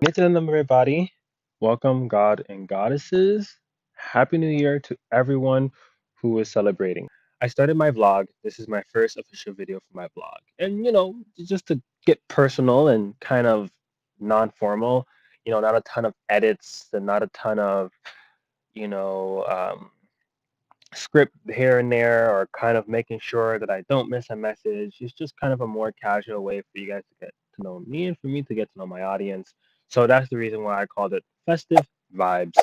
Nitin everybody. Welcome, God and goddesses. Happy New Year to everyone who is celebrating. I started my vlog. This is my first official video for my vlog. And, just to get personal and kind of non formal, not a ton of edits and not a ton of, you know, um, script here and there or kind of making sure that I don't miss a message. It's just kind of a more casual way for you guys to get to know me and for me to get to know my audience. So that's the reason why I called it Festive Vibes.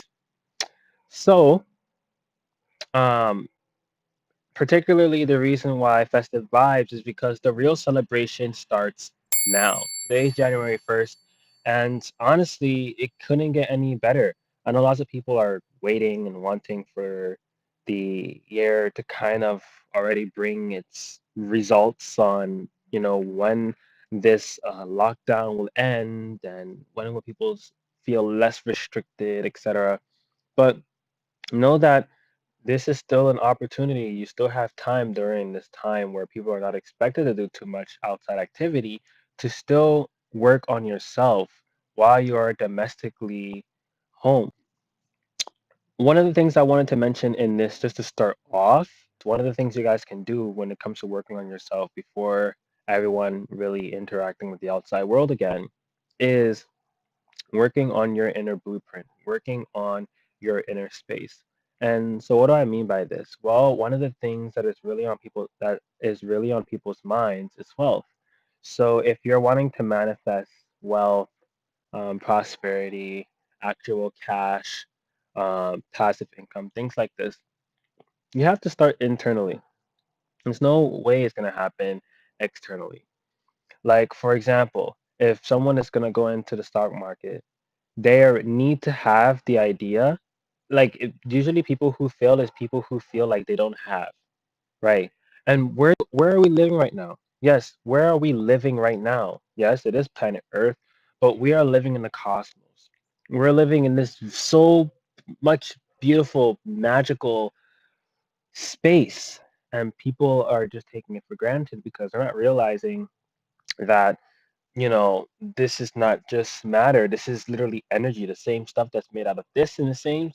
So, um, particularly the reason why Festive Vibes is because the real celebration starts now. Today is January 1st, and honestly, it couldn't get any better. I know lots of people are waiting and wanting for the year to kind of already bring its results on, when this lockdown will end and when will people feel less restricted, etc. But know that this is still an opportunity. You still have time during this time where people are not expected to do too much outside activity to still work on yourself while you are domestically home. One of the things I wanted to mention in this, just to start off, one of the things you guys can do when it comes to working on yourself before everyone really interacting with the outside world again, is working on your inner blueprint, working on your inner space. And so what do I mean by this? Well, one of the things that is really on people's minds is wealth. So if you're wanting to manifest wealth, prosperity, actual cash, passive income, things like this, you have to start internally. There's no way it's going to happen externally. Like, for example, if someone is going to go into the stock market, they need to have the idea. Like usually people who fail is people who feel like they don't have, right? And where are we living right now? Yes, where are we living right now? Yes, it is planet Earth, but we are living in the cosmos. We're living in this so much beautiful, magical space, and people are just taking it for granted because they're not realizing that this is not just matter. This is literally energy, the same stuff that's made out of this and the same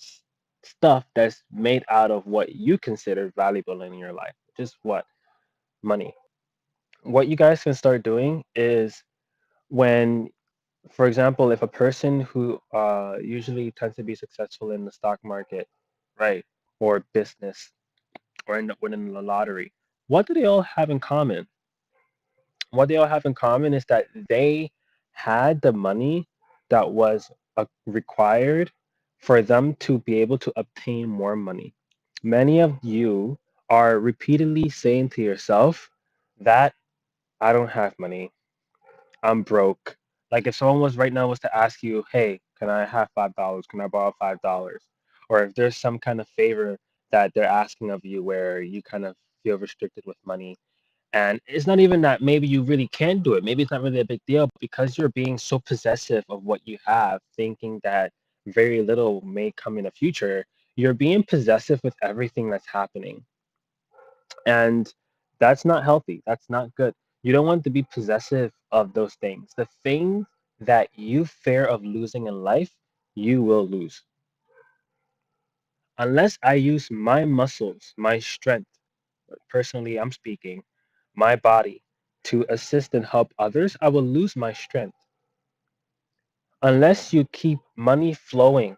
stuff that's made out of what you consider valuable in your life, which is what? Money. What you guys can start doing is when, for example, if a person who usually tends to be successful in the stock market, right, or business, or end up winning the lottery, what do they all have in common? What they all have in common is that they had the money that was required for them to be able to obtain more money. Many of you are repeatedly saying to yourself that I don't have money. I'm broke. Like if someone was right now was to ask you, hey, can I have $5? Can I borrow $5? Or if there's some kind of favor that they're asking of you where you kind of feel restricted with money, and it's not even that maybe you really can do it. Maybe it's not really a big deal, but because you're being so possessive of what you have, thinking that very little may come in the future, you're being possessive with everything that's happening. And that's not healthy. That's not good. You don't want to be possessive of those things. The things that you fear of losing in life, you will lose. Unless I use my muscles, my strength, personally, I'm speaking, my body to assist and help others, I will lose my strength. Unless you keep money flowing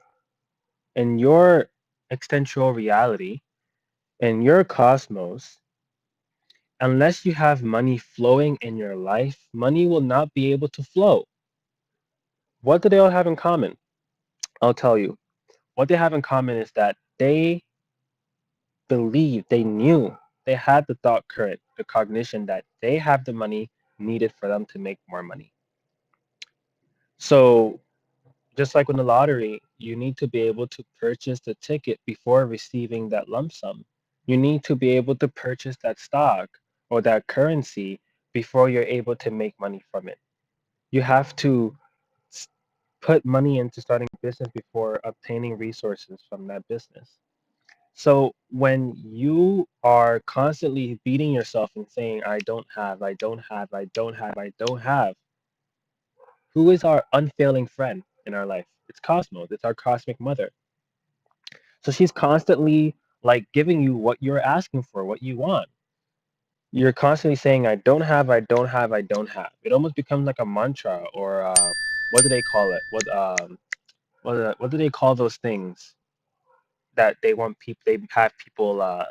in your existential reality, in your cosmos, unless you have money flowing in your life, money will not be able to flow. What do they all have in common? I'll tell you. What they have in common is that they believed, they knew, they had the thought current, the cognition that they have the money needed for them to make more money. So just like with the lottery, you need to be able to purchase the ticket before receiving that lump sum. You need to be able to purchase that stock or that currency before you're able to make money from it. You have to put money into starting a business before obtaining resources from that business. So when you are constantly beating yourself and saying, I don't have, I don't have, I don't have, I don't have, Who is our unfailing friend in our life? It's Cosmos. It's our cosmic mother. So she's constantly like giving you what you're asking for, what you want. You're constantly saying, I don't have, I don't have, I don't have. It almost becomes like a mantra or what do they call it? What do they call those things that they want people, they have people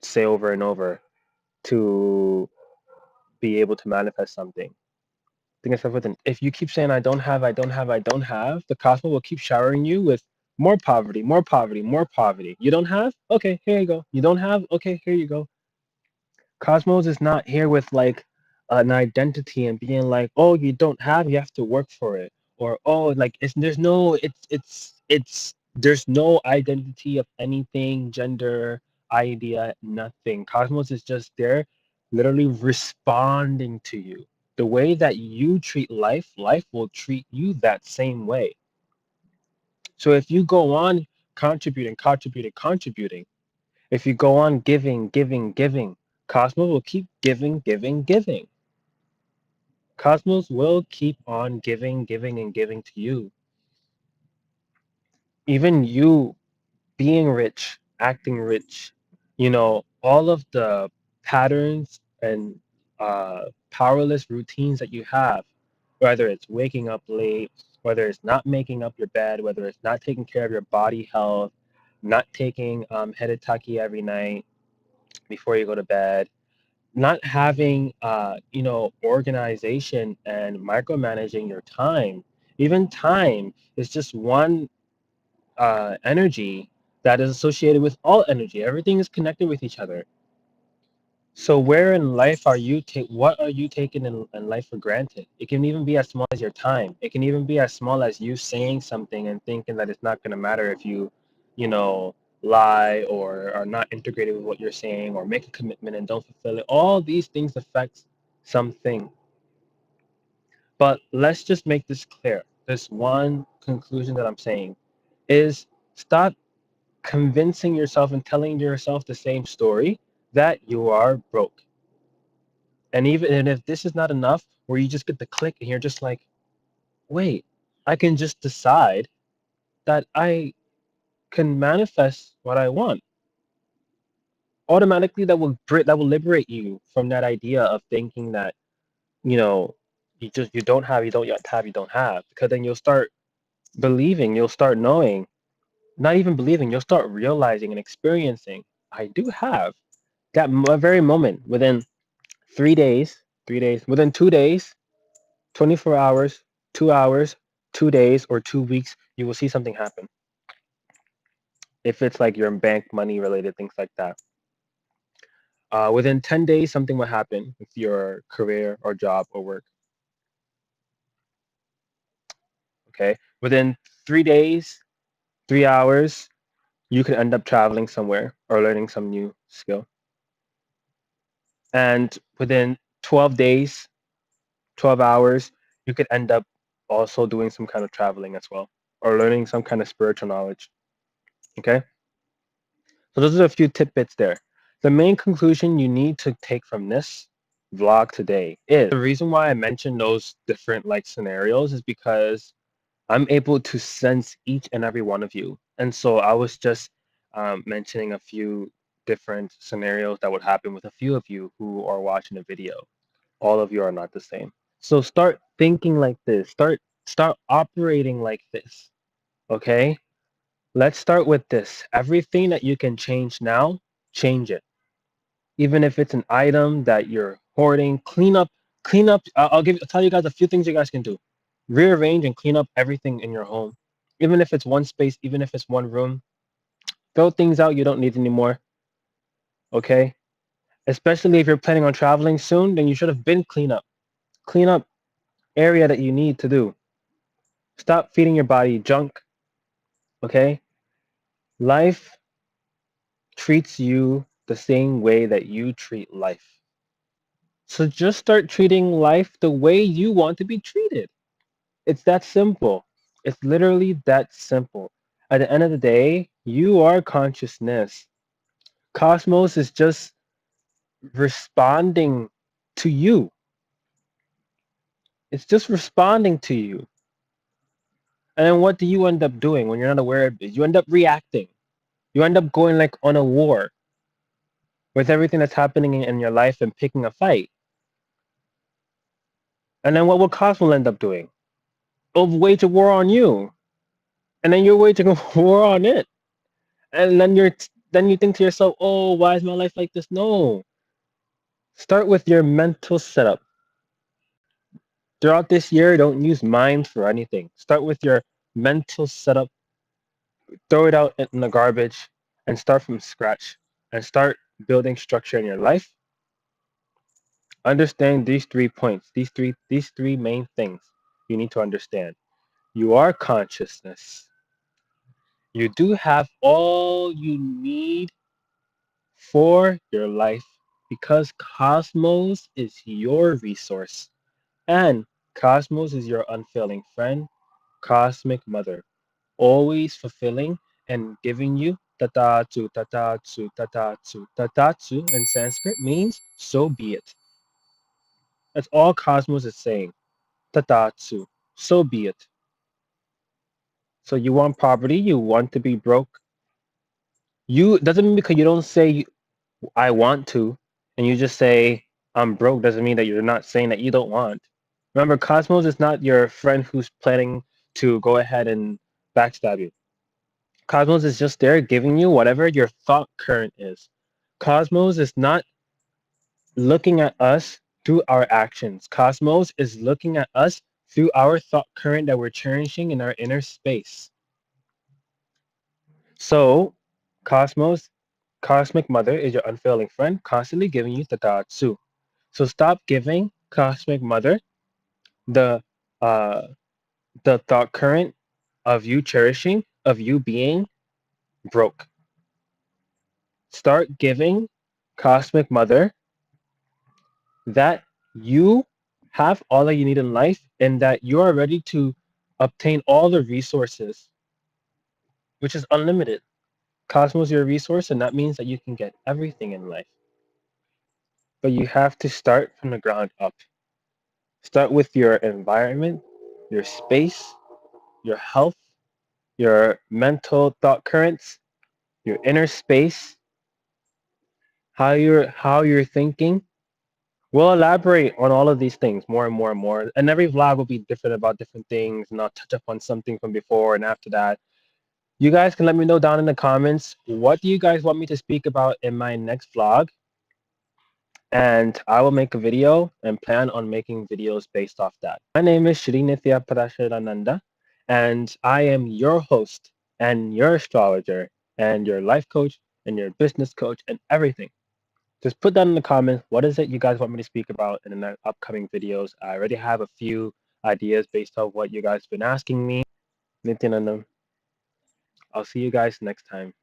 say over and over to be able to manifest something? Think of stuff within. If you keep saying, I don't have, I don't have, I don't have, the cosmos will keep showering you with more poverty, more poverty, more poverty. You don't have? Okay, here you go. You don't have? Okay, here you go. Cosmos is not here with like an identity and being like, oh, you don't have, you have to work for it, or oh, like it's there's no, it's there's no identity of anything, gender, idea, nothing. Cosmos is just there, literally responding to you. The way that you treat life, life will treat you that same way. So if you go on contributing, contributing, contributing, if you go on giving, giving, giving, Cosmos will keep giving, giving, giving. Cosmos will keep on giving, giving, and giving to you. Even you being rich, acting rich, all of the patterns and powerless routines that you have, whether it's waking up late, whether it's not making up your bed, whether it's not taking care of your body health, not taking hedetaki every night before you go to bed, not having organization and micromanaging your time. Even time is just one energy that is associated with all energy. Everything is connected with each other. So where in life are you what are you taking in life for granted? It can even be as small as your time. It can even be as small as you saying something and thinking that it's not going to matter if you know lie or are not integrated with what you're saying or make a commitment and don't fulfill it. All these things affect something. But let's just make this clear. This one conclusion that I'm saying is, stop convincing yourself and telling yourself the same story that you are broke. And even if this is not enough, where you just get the click and you're just like, wait, I can just decide that I can manifest what I want. Automatically, that will liberate you from that idea of thinking that you know you don't have, you don't yet have, you don't have, because then you'll start believing, you'll start knowing, not even believing, you'll start realizing and experiencing, I do have that very moment within 3 days, 3 days, within 2 days, 24 hours, 2 hours, 2 days, or 2 weeks, you will see something happen. If it's like your bank money related, things like that. Within 10 days, something will happen with your career or job or work. Okay. Within 3 days, 3 hours, you can end up traveling somewhere or learning some new skill. And within 12 days, 12 hours, you could end up also doing some kind of traveling as well or learning some kind of spiritual knowledge. Okay. So those are a few tidbits there. The main conclusion you need to take from this vlog today is, the reason why I mentioned those different like scenarios is because I'm able to sense each and every one of you. And so I was just mentioning a few different scenarios that would happen with a few of you who are watching the video. All of you are not the same. So start thinking like this. Start operating like this. Okay? Let's start with this. Everything that you can change now, change it. Even if it's an item that you're hoarding, clean up. I'll tell you guys a few things you guys can do. Rearrange and clean up everything in your home. Even if it's one space, even if it's one room, throw things out you don't need anymore. Okay? Especially if you're planning on traveling soon, then you should have been clean up. Clean up area that you need to do. Stop feeding your body junk. Okay? Life treats you the same way that you treat life. So just start treating life the way you want to be treated. It's that simple. It's literally that simple. At the end of the day, you are consciousness. Cosmos is just responding to you. It's just responding to you. And then what do you end up doing when you're not aware of it? You end up reacting. You end up going like on a war with everything that's happening in your life and picking a fight. And then what will Cosmo end up doing? It'll wage a war on you. And then you're waging a war on it. And then you think to yourself, oh, why is my life like this? No. Start with your mental setup. Throughout this year, don't use mind for anything. Start with your mental setup, throw it out in the garbage, and start from scratch. And start building structure in your life. Understand these 3 points, these three main things you need to understand. You are consciousness. You do have all you need for your life because Cosmos is your resource. And Cosmos is your unfailing friend, cosmic mother, always fulfilling and giving you tatatsu, tatatsu, tatatsu. Tatatsu in Sanskrit means so be it. That's all Cosmos is saying. Tatatsu, so be it. So you want poverty, you want to be broke. You doesn't mean because you don't say I want to and you just say I'm broke doesn't mean that you're not saying that you don't want. Remember, Cosmos is not your friend who's planning to go ahead and backstab you. Cosmos is just there giving you whatever your thought current is. Cosmos is not looking at us through our actions. Cosmos is looking at us through our thought current that we're cherishing in our inner space. So, Cosmos, Cosmic Mother is your unfailing friend, constantly giving you tatatsu. So stop giving Cosmic Mother the uh, the thought current of you cherishing, of you being broke. Start giving Cosmic Mother that you have all that you need in life and that you are ready to obtain all the resources, which is unlimited. Cosmos is your resource, and that means that you can get everything in life. But you have to start from the ground up. Start with your environment, your space, your health, your mental thought currents, your inner space, how you're thinking. We'll elaborate on all of these things more and more and more. And every vlog will be different about different things, and I'll touch up on something from before and after that. You guys can let me know down in the comments what do you guys want me to speak about in my next vlog, and I will make a video and plan on making videos based off that. My name is Shri Nithya Parasharananda, and I am your host and your astrologer and your life coach and your business coach and everything. Just put down in the comments what is it you guys want me to speak about in the upcoming videos. I already have a few ideas based on what you guys have been asking me. Nityanandam. I'll see you guys next time.